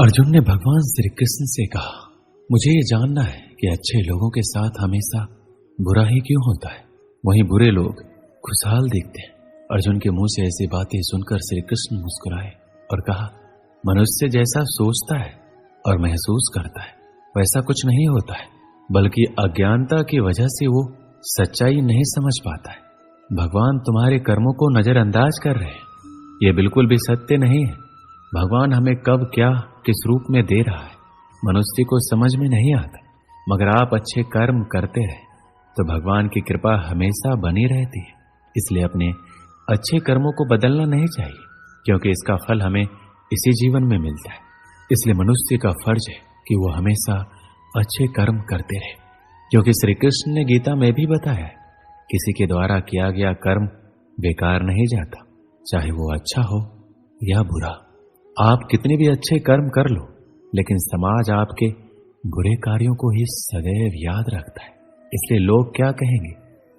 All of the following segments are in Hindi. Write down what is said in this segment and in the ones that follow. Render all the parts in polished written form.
अर्जुन ने भगवान श्री कृष्ण से कहा, मुझे ये जानना है कि अच्छे लोगों के साथ हमेशा बुरा ही क्यों होता है, वहीं बुरे लोग खुशहाल दिखते हैं। अर्जुन के मुंह से ऐसी बातें सुनकर श्री कृष्ण मुस्कुराए और कहा, मनुष्य जैसा सोचता है और महसूस करता है वैसा कुछ नहीं होता है, बल्कि अज्ञानता की वजह से वो सच्चाई नहीं समझ पाता है। भगवान तुम्हारे कर्मों को नजरअंदाज कर रहे हैं, ये बिल्कुल भी सत्य नहीं है। भगवान हमें कब क्या किस रूप में दे रहा है मनुष्य को समझ में नहीं आता, मगर आप अच्छे कर्म करते रहे तो भगवान की कृपा हमेशा बनी रहती है। इसलिए अपने अच्छे कर्मों को बदलना नहीं चाहिए, क्योंकि इसका फल हमें इसी जीवन में मिलता है। इसलिए मनुष्य का फर्ज है कि वो हमेशा अच्छे कर्म करते रहे, क्योंकि श्री कृष्ण ने गीता में भी बताया है, किसी के द्वारा किया गया कर्म बेकार नहीं जाता, चाहे वो अच्छा हो या बुरा। आप कितने भी अच्छे कर्म कर लो, लेकिन समाज आपके बुरे कार्यों को ही सदैव याद रखता है। इसलिए लोग क्या कहेंगे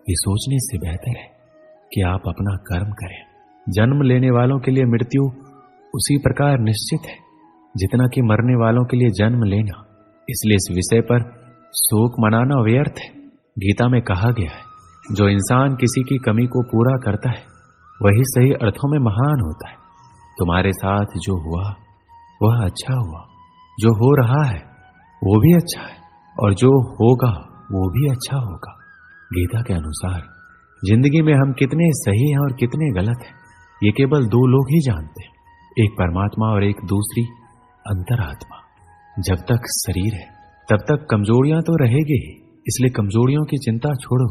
ये सोचने से बेहतर है कि आप अपना कर्म करें। जन्म लेने वालों के लिए मृत्यु उसी प्रकार निश्चित है जितना कि मरने वालों के लिए जन्म लेना। इसलिए इस विषय पर शोक मनाना व्यर्थ है। गीता में कहा गया है, जो इंसान किसी की कमी को पूरा करता है वही सही अर्थों में महान होता है। तुम्हारे साथ जो हुआ वह अच्छा हुआ, जो हो रहा है वो भी अच्छा है, और जो होगा वो भी अच्छा होगा। गीता के अनुसार जिंदगी में हम कितने सही हैं और कितने गलत हैं ये केवल दो लोग ही जानते हैं, एक परमात्मा और एक दूसरी अंतरात्मा। जब तक शरीर है तब तक कमजोरियां तो रहेगी ही, इसलिए कमजोरियों की चिंता छोड़ो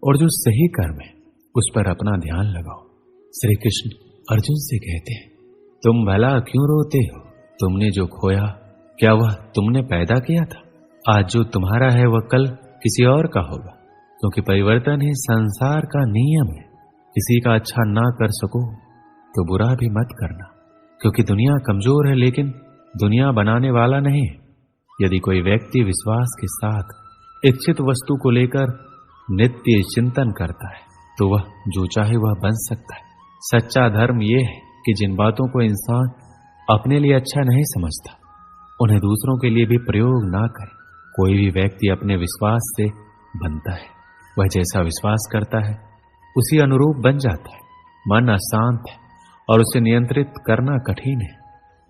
और जो सही कर्म है उस पर अपना ध्यान लगाओ। श्री कृष्ण अर्जुन से कहते हैं, तुम भला क्यों रोते हो? तुमने जो खोया क्या वह तुमने पैदा किया था? आज जो तुम्हारा है वह कल किसी और का होगा, क्योंकि परिवर्तन ही संसार का नियम है। किसी का अच्छा ना कर सको तो बुरा भी मत करना, क्योंकि दुनिया कमजोर है लेकिन दुनिया बनाने वाला नहीं है। यदि कोई व्यक्ति विश्वास के साथ इच्छित वस्तु को लेकर नित्य चिंतन करता है तो वह जो चाहे वह बन सकता है। सच्चा धर्म यह है कि जिन बातों को इंसान अपने लिए अच्छा नहीं समझता उन्हें दूसरों के लिए भी प्रयोग ना करे। कोई भी व्यक्ति अपने विश्वास से बनता है, वह जैसा विश्वास करता है उसी अनुरूप बन जाता है। मन अशांत है और उसे नियंत्रित करना कठिन है,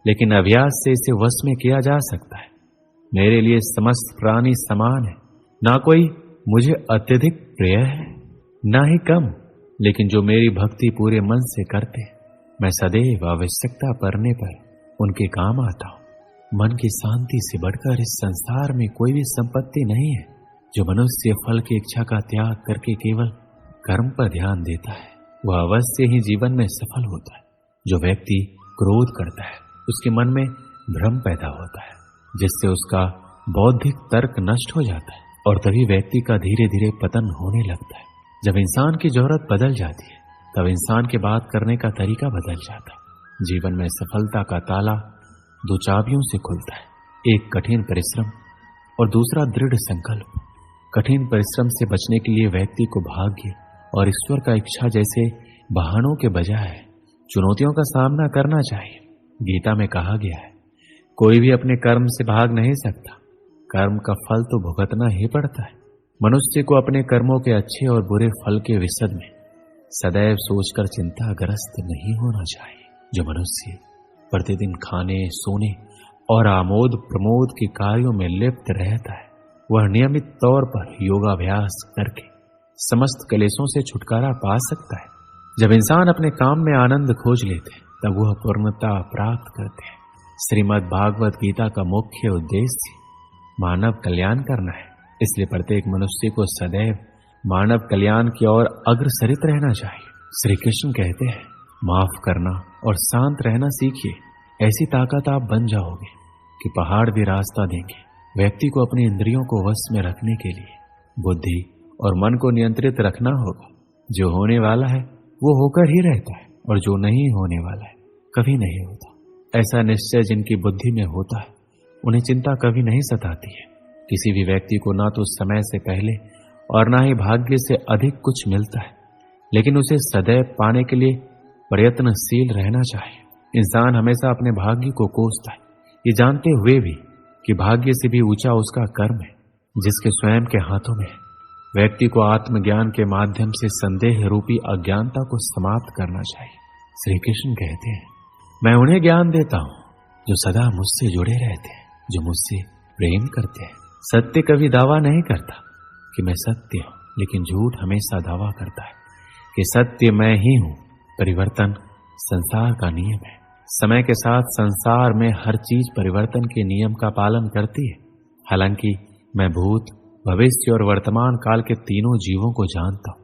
लेकिन अभ्यास से इसे वश में किया जा सकता है। मेरे लिए समस्त प्राणी समान है, ना कोई मुझे अत्यधिक प्रिय है ना ही कम, लेकिन जो मेरी भक्ति पूरे मन से करते हैं मैं सदैव आवश्यकता पड़ने पर उनके काम आता हूँ। मन की शांति से बढ़कर इस संसार में कोई भी संपत्ति नहीं है। जो मनुष्य फल की इच्छा का त्याग करके केवल कर्म पर ध्यान देता है वह अवश्य ही जीवन में सफल होता है। जो व्यक्ति क्रोध करता है उसके मन में भ्रम पैदा होता है, जिससे उसका बौद्धिक तर्क नष्ट हो जाता है और तभी व्यक्ति का धीरे धीरे पतन होने लगता है। जब इंसान की जरूरत बदल जाती है तब इंसान के बात करने का तरीका बदल जाता है। जीवन में सफलता का ताला दो चाबियों से खुलता है, एक कठिन परिश्रम और दूसरा दृढ़ संकल्प। कठिन परिश्रम से बचने के लिए व्यक्ति को भाग्य और ईश्वर का इच्छा जैसे बहानों के बजाय चुनौतियों का सामना करना चाहिए। गीता में कहा गया है, कोई भी अपने कर्म से भाग नहीं सकता, कर्म का फल तो भुगतना ही पड़ता है। मनुष्य को अपने कर्मों के अच्छे और बुरे फल के विषय में सदैव सोचकर चिंताग्रस्त नहीं होना चाहिए। जो मनुष्य प्रतिदिन खाने, सोने और आमोद प्रमोद के कार्यों में लिप्त रहता है वह नियमित तौर पर योगाभ्यास करके समस्त क्लेशों से छुटकारा पा सकता है। जब इंसान अपने काम में आनंद खोज लेते हैं तब वह पूर्णता प्राप्त करते हैं। श्रीमद् भागवत गीता का मुख्य उद्देश्य मानव कल्याण करना है, इसलिए प्रत्येक मनुष्य को सदैव मानव कल्याण की ओर अग्रसरित रहना चाहिए। श्री कृष्ण कहते हैं, माफ करना और शांत रहना सीखिए, ऐसी ताकत आप बन जाओगे कि पहाड़ भी रास्ता देंगे। व्यक्ति को अपनी इंद्रियों को वश में रखने के लिए बुद्धि और मन को नियंत्रित रखना होगा। जो होने वाला है वो होकर ही रहता है और जो नहीं होने वाला है कभी नहीं होता। ऐसा निश्चय जिनकी बुद्धि में होता है उन्हें चिंता कभी नहीं सताती है। किसी भी व्यक्ति को ना तो समय से पहले और ना ही भाग्य से अधिक कुछ मिलता है, लेकिन उसे सदैव पाने के लिए प्रयत्नशील रहना चाहिए। इंसान हमेशा अपने भाग्य को कोसता है, ये जानते हुए भी कि भाग्य से भी ऊंचा उसका कर्म है जिसके स्वयं के हाथों में है। व्यक्ति को आत्मज्ञान के माध्यम से संदेह रूपी अज्ञानता को समाप्त करना चाहिए। श्री कृष्ण कहते हैं, मैं उन्हें ज्ञान देता हूं जो सदा मुझसे जुड़े रहते हैं, जो मुझसे प्रेम करते हैं। सत्य कभी दावा नहीं करता कि मैं सत्य हूं, लेकिन झूठ हमेशा दावा करता है कि सत्य मैं ही हूं। परिवर्तन संसार का नियम है। समय के साथ संसार में हर चीज परिवर्तन के नियम का पालन करती है। हालांकि मैं भूत, भविष्य और वर्तमान काल के तीनों जीवों को जानता हूं,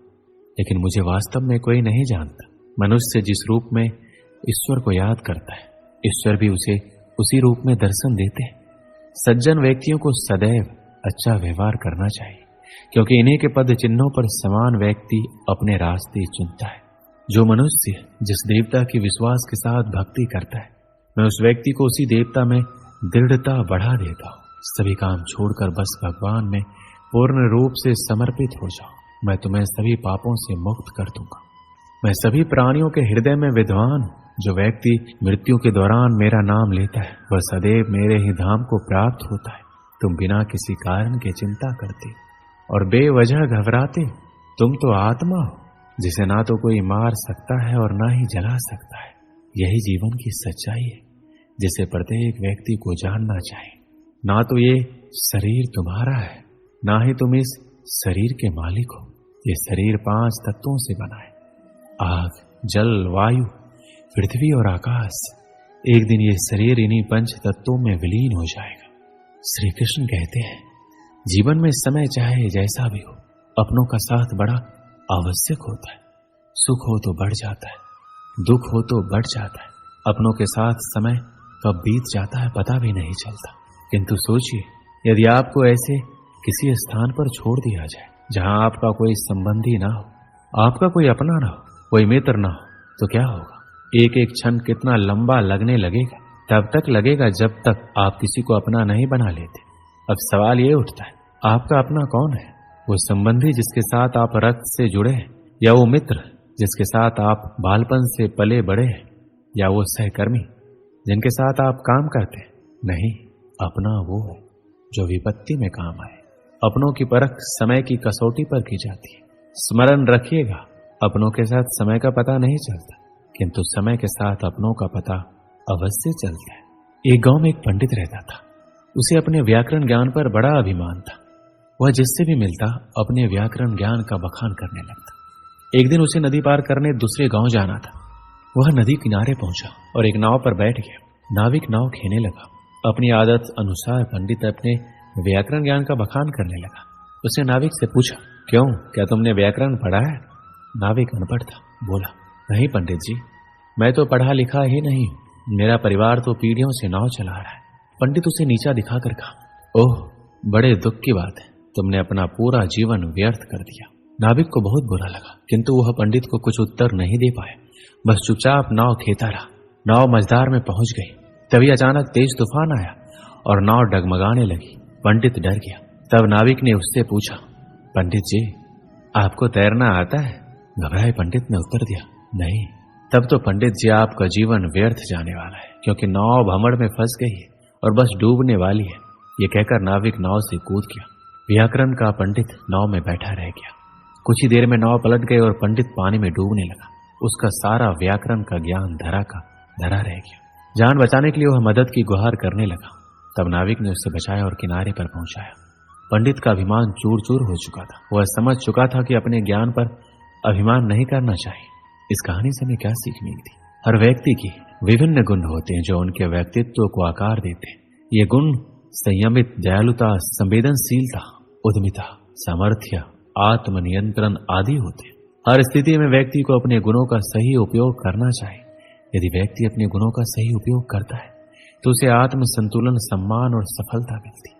लेकिन मुझे वास्तव में कोई नहीं जानता। मनुष्य जिस रूप में ईश्वर को याद करता है, ईश्वर भी उसे उसी रूप में दर्शन देते हैं। सज्जन व्यक्तियों को सदैव अच्छा व्यवहार करना चाहिए, क्योंकि इन्हीं के पद चिन्हों पर समान व्यक्ति अपने रास्ते चुनता है। जो मनुष्य जिस देवता की विश्वास के साथ भक्ति करता है, मैं उस व्यक्ति को उसी देवता में दृढ़ता बढ़ा देता हूँ। सभी काम छोड़कर बस भगवान में पूर्ण रूप से समर्पित हो जाओ, मैं तुम्हें सभी पापों से मुक्त कर दूंगा। मैं सभी प्राणियों के हृदय में विद्वान हूँ। जो व्यक्ति मृत्यु के दौरान मेरा नाम लेता है, वह सदैव मेरे ही धाम को प्राप्त होता है। तुम बिना किसी कारण के चिंता करते और बेवजह घबराते। तुम तो आत्मा हो जिसे ना तो कोई मार सकता है और ना ही जला सकता है। यही जीवन की सच्चाई है जिसे प्रत्येक व्यक्ति को जानना चाहिए। ना तो ये शरीर तुम्हारा है, ना ही तुम इस शरीर के मालिक हो। ये शरीर 5 तत्वों से बना है, आग, जल, वायु, पृथ्वी और आकाश। एक दिन ये शरीर इन्हीं 5 तत्वों में विलीन हो जाएगा। श्री कृष्ण कहते हैं, जीवन में समय चाहे जैसा भी हो, अपनों का साथ बड़ा आवश्यक होता है। सुख हो तो बढ़ जाता है, दुख हो तो बढ़ जाता है। अपनों के साथ समय कब बीत जाता है पता भी नहीं चलता। किंतु सोचिए, यदि आपको ऐसे किसी स्थान पर छोड़ दिया जाए जहां आपका कोई संबंधी ना हो, आपका कोई अपना ना हो, कोई मित्र ना हो, तो क्या होगा? एक एक क्षण कितना लंबा लगने लगेगा। तब तक लगेगा जब तक आप किसी को अपना नहीं बना लेते। अब सवाल ये उठता है, आपका अपना कौन है? वो संबंधी जिसके साथ आप रक्त से जुड़े हैं, या वो मित्र जिसके साथ आप बालपन से पले बड़े हैं, या वो सहकर्मी जिनके साथ आप काम करते हैं? नहीं, अपना वो है जो विपत्ति में काम आए। अपनों की परख समय की कसौटी पर की जाती है। स्मरण रखिएगा, अपनों के साथ समय का पता नहीं चलता, किंतु समय के साथ अपनों का पता अवश्य चलता है। एक गांव में एक पंडित रहता था। उसे अपने व्याकरण ज्ञान पर बड़ा अभिमान था। वह जिससे भी मिलता अपने व्याकरण ज्ञान का बखान करने लगता। एक दिन उसे नदी पार करने दूसरे गांव जाना था। वह नदी किनारे पहुंचा और एक नाव पर बैठ गया। नाविक नाव खेने लगा। अपनी आदत अनुसार पंडित अपने व्याकरण ज्ञान का बखान करने लगा। उसने नाविक से पूछा, क्यों, क्या तुमने व्याकरण पढ़ा है? नाविक अनपढ़ था, बोला, नहीं पंडित जी, मैं तो पढ़ा लिखा ही नहीं हूं। मेरा परिवार तो पीढ़ियों से नाव चला रहा है। पंडित उसे नीचा दिखाकर कहा, ओह, बड़े दुख की बात है, तुमने अपना पूरा जीवन व्यर्थ कर दिया। नाविक को बहुत बुरा लगा, किंतु वह पंडित को कुछ उत्तर नहीं दे पाया। बस चुपचाप नाव खेता रहा। नाव मझधार में पहुंच गई। तभी अचानक तेज तूफान आया और नाव डगमगाने लगी। पंडित डर गया। तब नाविक ने उससे पूछा, पंडित जी, आपको तैरना आता है? घबराए पंडित ने उत्तर दिया, नहीं। तब तो पंडित जी, आपका जीवन व्यर्थ जाने वाला है, क्योंकि नाव भमड़ में फंस गई है और बस डूबने वाली है। ये कहकर नाविक नाव से कूद गया। व्याकरण का पंडित नाव में बैठा रह गया। कुछ ही देर में नाव पलट गई और पंडित पानी में डूबने लगा। उसका सारा व्याकरण का ज्ञान धरा का धरा रह गया। जान बचाने के लिए वह मदद की गुहार करने लगा। तब नाविक ने उसे बचाया और किनारे पर पहुंचाया। पंडित का अभिमान चूर चूर हो चुका था। वह समझ चुका था कि अपने ज्ञान पर अभिमान नहीं करना चाहिए। इस कहानी से हमें क्या सीख मिलती? हर व्यक्ति की विभिन्न गुण होते हैं जो उनके व्यक्तित्व को आकार देते हैं। ये गुण संयमित, दयालुता, संवेदनशीलता, उद्यमिता, सामर्थ्य, आत्मनियंत्रण आदि होते हैं। हर स्थिति में व्यक्ति को अपने गुणों का सही उपयोग करना चाहिए। यदि व्यक्ति अपने गुणों का सही उपयोग करता है तो उसे आत्म संतुलन, सम्मान और सफलता मिलती है।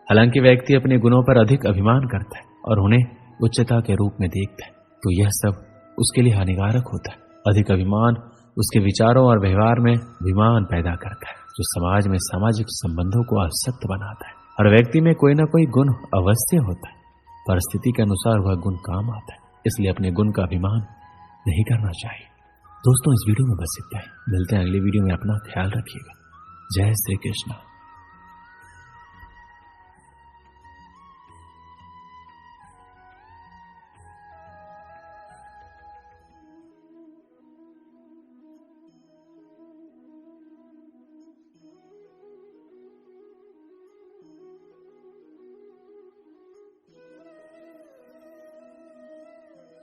हालांकि व्यक्ति अपने गुणों पर अधिक अभिमान करता है और उन्हें उच्चता के रूप में देखता है, तो यह सब उसके लिए हानिकारक होता है। अधिक अभिमान उसके विचारों और व्यवहार में विमान पैदा करता है, जो समाज में सामाजिक संबंधों को अशक्त बनाता है। हर व्यक्ति में कोई न कोई गुण अवश्य होता है। परिस्थिति के अनुसार वह गुण काम आता है, इसलिए अपने गुण का अभिमान नहीं करना चाहिए। दोस्तों, इस वीडियो में बस इतना ही। मिलते हैं अगली वीडियो में। अपना ख्याल रखिएगा। जय श्री कृष्ण।